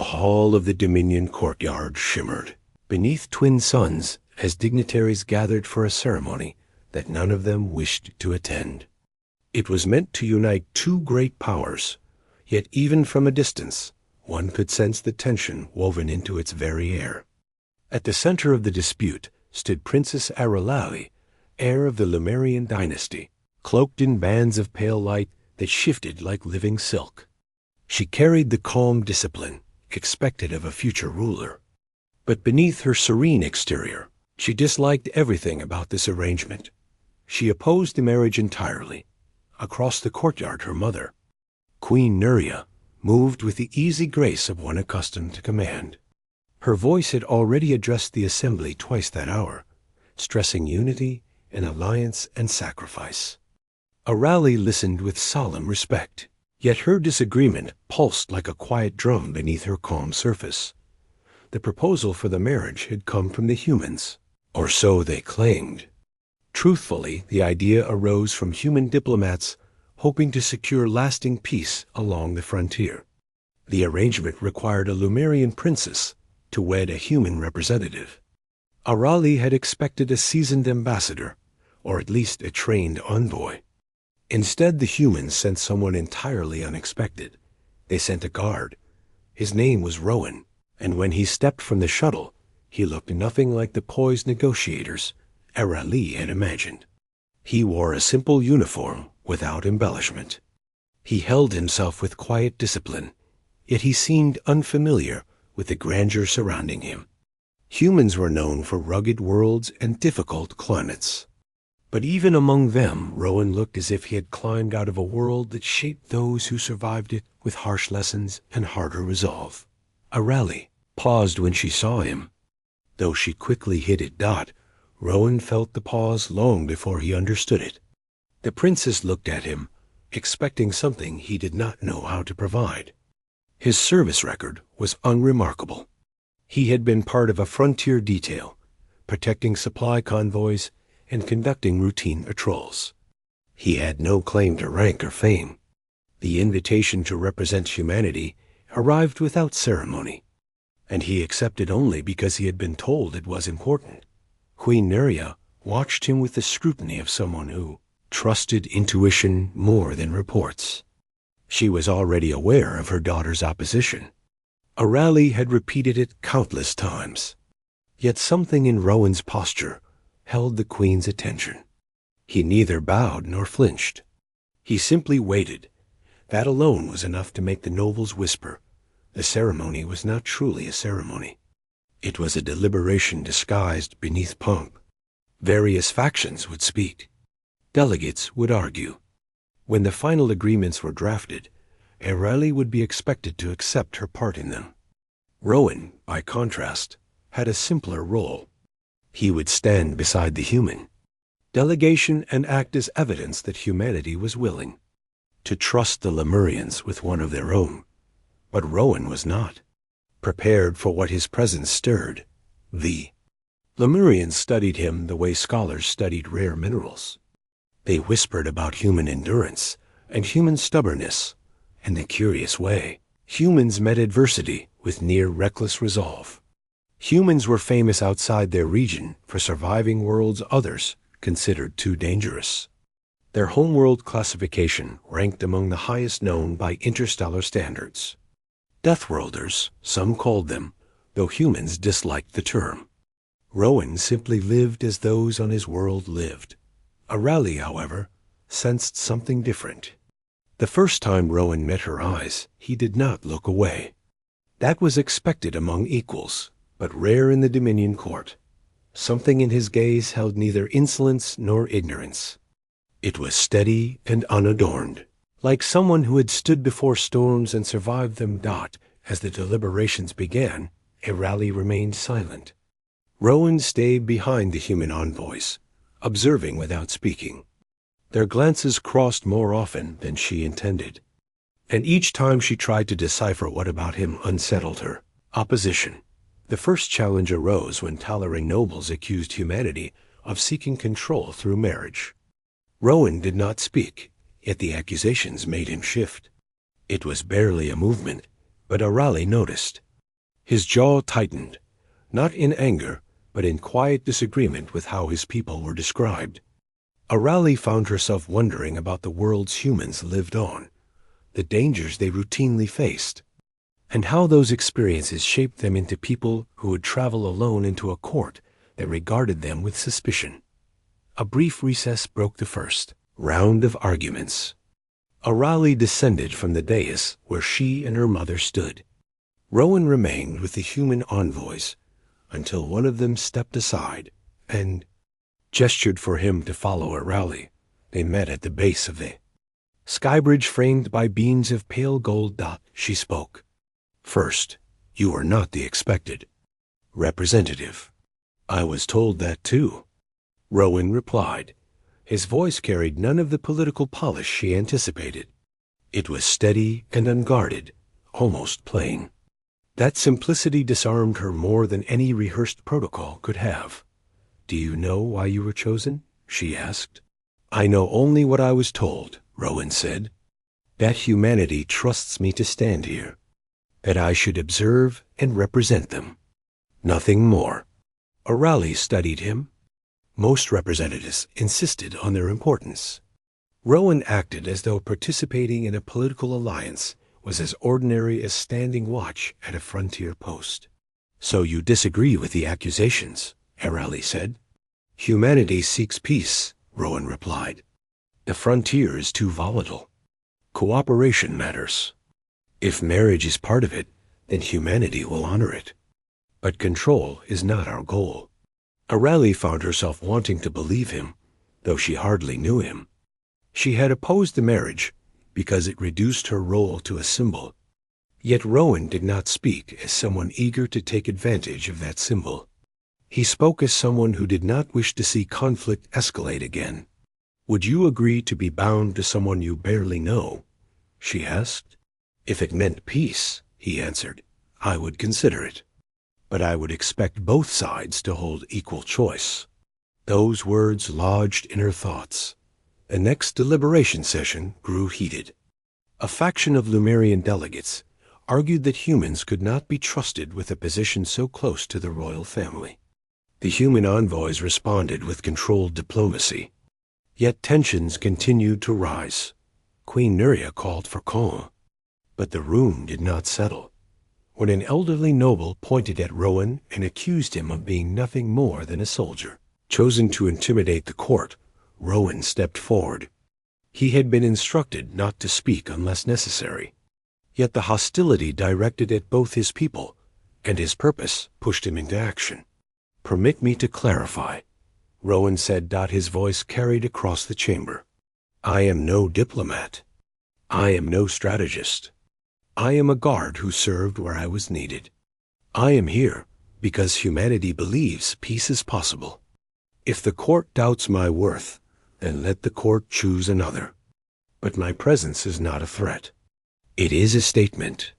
hall of the Dominion courtyard shimmered beneath twin suns as dignitaries gathered for a ceremony that none of them wished to attend. It was meant to unite two great powers, yet even from a distance, one could sense the tension woven into its very air. At the center of the dispute stood Princess Aralali, heir of the Lemurian dynasty, cloaked in bands of pale light that shifted like living silk. She carried the calm discipline expected of a future ruler. But beneath her serene exterior, she disliked everything about this arrangement. She opposed the marriage entirely. Across the courtyard, her mother, Queen Nuria, moved with the easy grace of one accustomed to command. Her voice had already addressed the assembly twice that hour, stressing unity and alliance and sacrifice. Arali listened with solemn respect, yet her disagreement pulsed like a quiet drum beneath her calm surface. The proposal for the marriage had come from the humans, or so they claimed. Truthfully, the idea arose from human diplomats hoping to secure lasting peace along the frontier. The arrangement required a Lemurian princess to wed a human representative. Arali had expected a seasoned ambassador, or at least a trained envoy. Instead, the humans sent someone entirely unexpected. They sent a guard. His name was Rowan, and when he stepped from the shuttle, he looked nothing like the poised negotiators Arali had imagined. He wore a simple uniform without embellishment. He held himself with quiet discipline, yet he seemed unfamiliar with the grandeur surrounding him. Humans were known for rugged worlds and difficult climates. But even among them, Rowan looked as if he had climbed out of a world that shaped those who survived it with harsh lessons and harder resolve. Arali paused when she saw him. Though she quickly hit it dot, Rowan felt the pause long before he understood it. The princess looked at him, expecting something he did not know how to provide. His service record was unremarkable. He had been part of a frontier detail, protecting supply convoys and conducting routine patrols. He had no claim to rank or fame. The invitation to represent humanity arrived without ceremony, and he accepted only because he had been told it was important. Queen Nuria watched him with the scrutiny of someone who trusted intuition more than reports. She was already aware of her daughter's opposition. Arali had repeated it countless times. Yet something in Rowan's posture held the queen's attention. He neither bowed nor flinched. He simply waited. That alone was enough to make the nobles whisper. The ceremony was not truly a ceremony. It was a deliberation disguised beneath pomp. Various factions would speak. Delegates would argue. When the final agreements were drafted, Arali would be expected to accept her part in them. Rowan, by contrast, had a simpler role. He would stand beside the human delegation and act as evidence that humanity was willing to trust the Lemurians with one of their own. But Rowan was not prepared for what his presence stirred. The Lemurians studied him the way scholars studied rare minerals. They whispered about human endurance and human stubbornness. In the curious way, humans met adversity with near reckless resolve. Humans were famous outside their region for surviving worlds others considered too dangerous. Their homeworld classification ranked among the highest known by interstellar standards. Deathworlders, some called them, though humans disliked the term. Rowan simply lived as those on his world lived. Arali, however, sensed something different. The first time Rowan met her eyes, he did not look away. That was expected among equals, but rare in the Dominion court. Something in his gaze held neither insolence nor ignorance. It was steady and unadorned, like someone who had stood before storms and survived them. As the deliberations began, Arali remained silent. Rowan stayed behind the human envoys, observing without speaking. Their glances crossed more often than she intended, and each time she tried to decipher what about him unsettled her. Opposition. The first challenge arose when tolerant nobles accused humanity of seeking control through marriage. Rowan did not speak, yet the accusations made him shift. It was barely a movement, but Arali noticed. His jaw tightened, not in anger, but in quiet disagreement with how his people were described. Arali found herself wondering about the worlds humans lived on, the dangers they routinely faced, and how those experiences shaped them into people who would travel alone into a court that regarded them with suspicion. A brief recess broke the first round of arguments. Arali descended from the dais where she and her mother stood. Rowan remained with the human envoys until one of them stepped aside and gestured for him to follow Arali. They met at the base of the skybridge framed by beams of pale gold dot. She spoke. First, you are not the expected representative. I was told that too, Rowan replied. His voice carried none of the political polish she anticipated. It was steady and unguarded, almost plain. That simplicity disarmed her more than any rehearsed protocol could have. Do you know why you were chosen? She asked. I know only what I was told, Rowan said. That humanity trusts me to stand here. That I should observe and represent them. Nothing more. Arali studied him. Most representatives insisted on their importance. Rowan acted as though participating in a political alliance was as ordinary as standing watch at a frontier post. So you disagree with the accusations, Arali said. Humanity seeks peace, Rowan replied. The frontier is too volatile. Cooperation matters. If marriage is part of it, then humanity will honor it. But control is not our goal. Arali found herself wanting to believe him, though she hardly knew him. She had opposed the marriage because it reduced her role to a symbol. Yet Rowan did not speak as someone eager to take advantage of that symbol. He spoke as someone who did not wish to see conflict escalate again. Would you agree to be bound to someone you barely know? She asked. If it meant peace, he answered, I would consider it. But I would expect both sides to hold equal choice. Those words lodged in her thoughts. The next deliberation session grew heated. A faction of Lumerian delegates argued that humans could not be trusted with a position so close to the royal family. The human envoys responded with controlled diplomacy. Yet tensions continued to rise. Queen Nuria called for calm. But the room did not settle. When an elderly noble pointed at Rowan and accused him of being nothing more than a soldier, chosen to intimidate the court, Rowan stepped forward. He had been instructed not to speak unless necessary. Yet the hostility directed at both his people and his purpose pushed him into action. Permit me to clarify, Rowan said. His voice carried across the chamber. I am no diplomat. I am no strategist. I am a guard who served where I was needed. I am here because humanity believes peace is possible. If the court doubts my worth, then let the court choose another. But my presence is not a threat. It is a statement.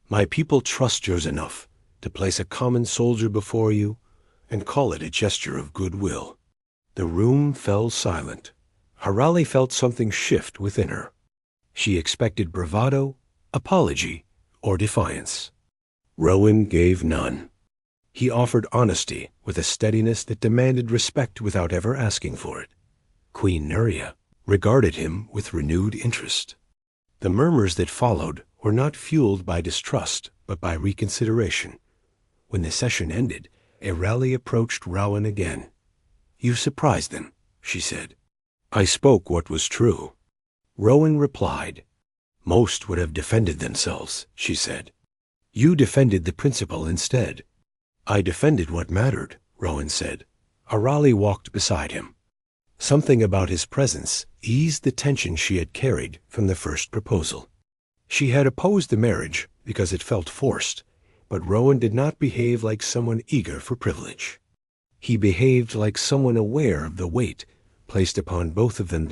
My people trust yours enough to place a common soldier before you and call it a gesture of goodwill. The room fell silent. Arali felt something shift within her. She expected bravado, apology, or defiance. Rowan gave none. He offered honesty with a steadiness that demanded respect without ever asking for it. Queen Nuria regarded him with renewed interest. The murmurs that followed were not fueled by distrust, but by reconsideration. When the session ended, Arali approached Rowan again. You surprised them, she said. I spoke what was true. Rowan replied. Most would have defended themselves, she said. You defended the principle instead. I defended what mattered, Rowan said. Arali walked beside him. Something about his presence eased the tension she had carried from the first proposal. She had opposed the marriage because it felt forced, but Rowan did not behave like someone eager for privilege. He behaved like someone aware of the weight placed upon both of them.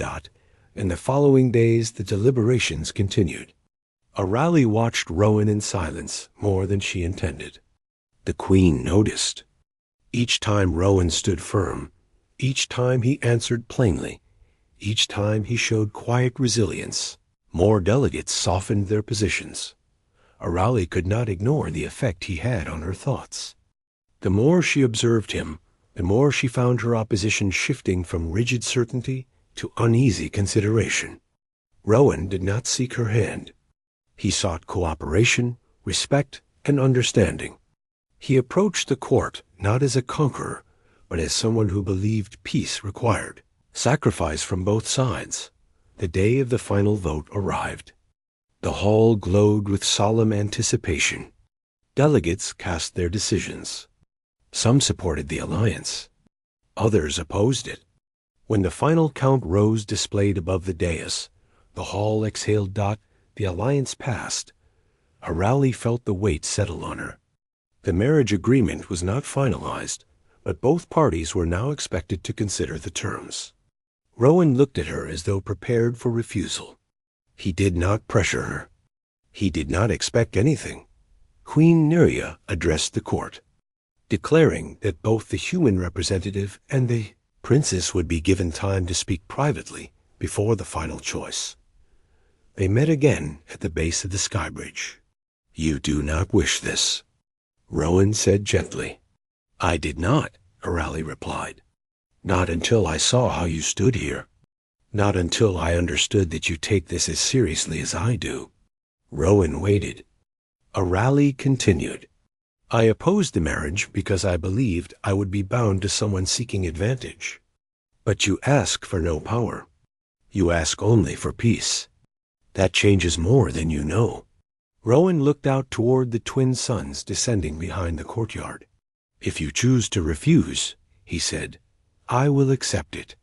In the following days, the deliberations continued. Arali watched Rowan in silence more than she intended. The queen noticed. Each time Rowan stood firm, each time he answered plainly, each time he showed quiet resilience, more delegates softened their positions. Arali could not ignore the effect he had on her thoughts. The more she observed him, the more she found her opposition shifting from rigid certainty to uneasy consideration. Rowan did not seek her hand. He sought cooperation, respect, and understanding. He approached the court not as a conqueror, but as someone who believed peace required sacrifice from both sides. The day of the final vote arrived. The hall glowed with solemn anticipation. Delegates cast their decisions. Some supported the alliance. Others opposed it. When the final count rose displayed above the dais, the hall exhaled. The alliance passed. Arali felt the weight settle on her. The marriage agreement was not finalized, but both parties were now expected to consider the terms. Rowan looked at her as though prepared for refusal. He did not pressure her. He did not expect anything. Queen Neria addressed the court, declaring that both the human representative and the princess would be given time to speak privately before the final choice. They met again at the base of the sky bridge. "You do not wish this," Rowan said gently. "I did not," Arali replied. "Not until I saw how you stood here. Not until I understood that you take this as seriously as I do." Rowan waited. Arali continued. "I opposed the marriage because I believed I would be bound to someone seeking advantage. But you ask for no power. You ask only for peace. That changes more than you know." Rowan looked out toward the twin suns descending behind the courtyard. "If you choose to refuse," he said, "I will accept it.